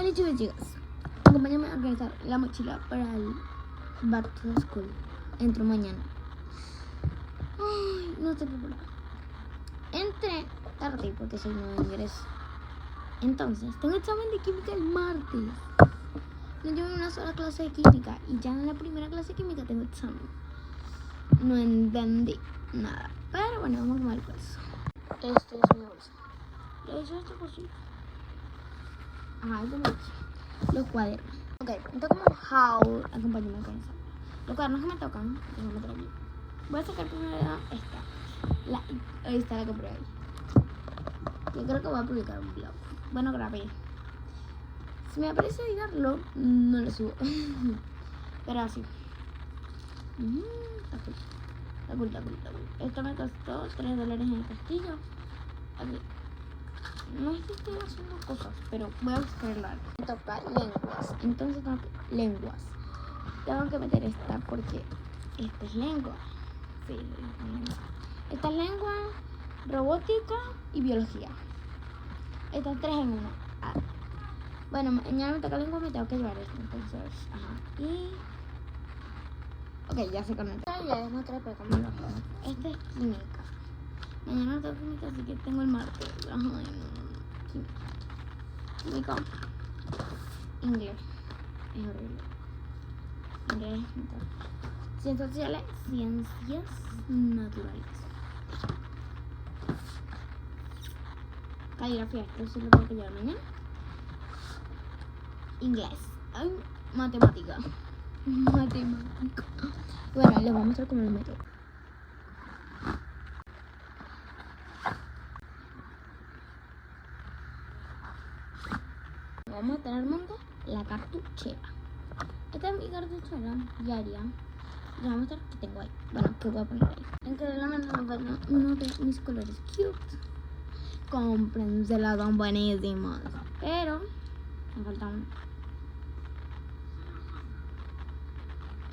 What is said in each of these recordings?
Hola chicos y chicas, acompáñame a organizar la mochila para el Back to School. Entro mañana. Ay, no estoy preparada. Entré tarde porque soy nuevo ingreso. Entonces, tengo examen de química el martes. No llevo una sola clase de química y ya en la primera clase de química tengo examen. No entendí nada. Pero bueno, vamos a comer pues. Este es mi bolsa. Le he hecho esta cosita. Ajá, es de mi bolsa. Los cuadernos. Ok, entonces como how, acompáñame a organizar. Los cuadernos que me tocan, déjame meter aquí. Voy a sacar primero esta. Esta la compré ahí. Yo creo que voy a publicar un blog. Bueno, grabé. Si me aparece editarlo, no lo subo. Pero así. Está cool. Esto me costó $3 en el castillo. Aquí. No es que estoy haciendo cosas, pero voy a buscarla. Me toca lenguas. Entonces tengo que... lenguas. Tengo que meter esta porque esta es lengua. Sí, esta es lengua. Esta es lengua, robótica y biología. Estas tres en una. Ah. Bueno, mañana me toca lengua, me tengo que llevar esto. Entonces, ajá. Y... ok, ya se conecta. Ya les mostré cómo lo hago. Esta es química. Mañana no tengo química, así que tengo el martes. Ajá, no. Química. Inglés. Es horrible. Inglés. Ciencias sociales. Ciencias naturales. Caligrafía. Esto sí lo tengo que llevar mañana. Inglés. Ay, matemática. Matemática. Bueno, les voy a mostrar cómo lo meto. Vamos a tener monto la cartuchera. Esta es mi cartuchera diaria. Les voy a mostrar que tengo ahí. Bueno, que voy a poner ahí. Increíblemente uno de mis colores cute. Cómprensela, son buenísimos. Pero me falta uno.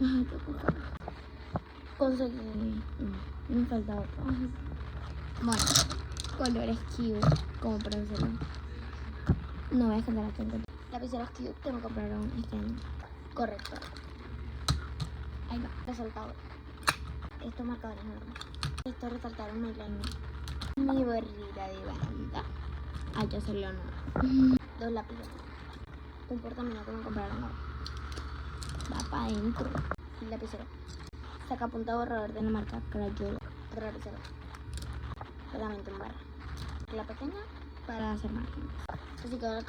Ay, qué cosa. Conseguí. Me falta otro. Bueno, colores cute. Cómprensela. No voy a esconder aquí en lapiceros cute. Tengo que comprar un corrector. Ahí va, resaltador. Estos marcadores enormes. Estos resaltaron mi línea. Mi barrita de banda. Ay, ya salió nuevo. 2 lápices. Comportamiento que me compraron nuevo. Va para adentro. El lapicero. Saca punta borrador de la marca Crayola. Otro lapicero. Pegamento en barra. La pequeña para hacer márgenes. Así que ahora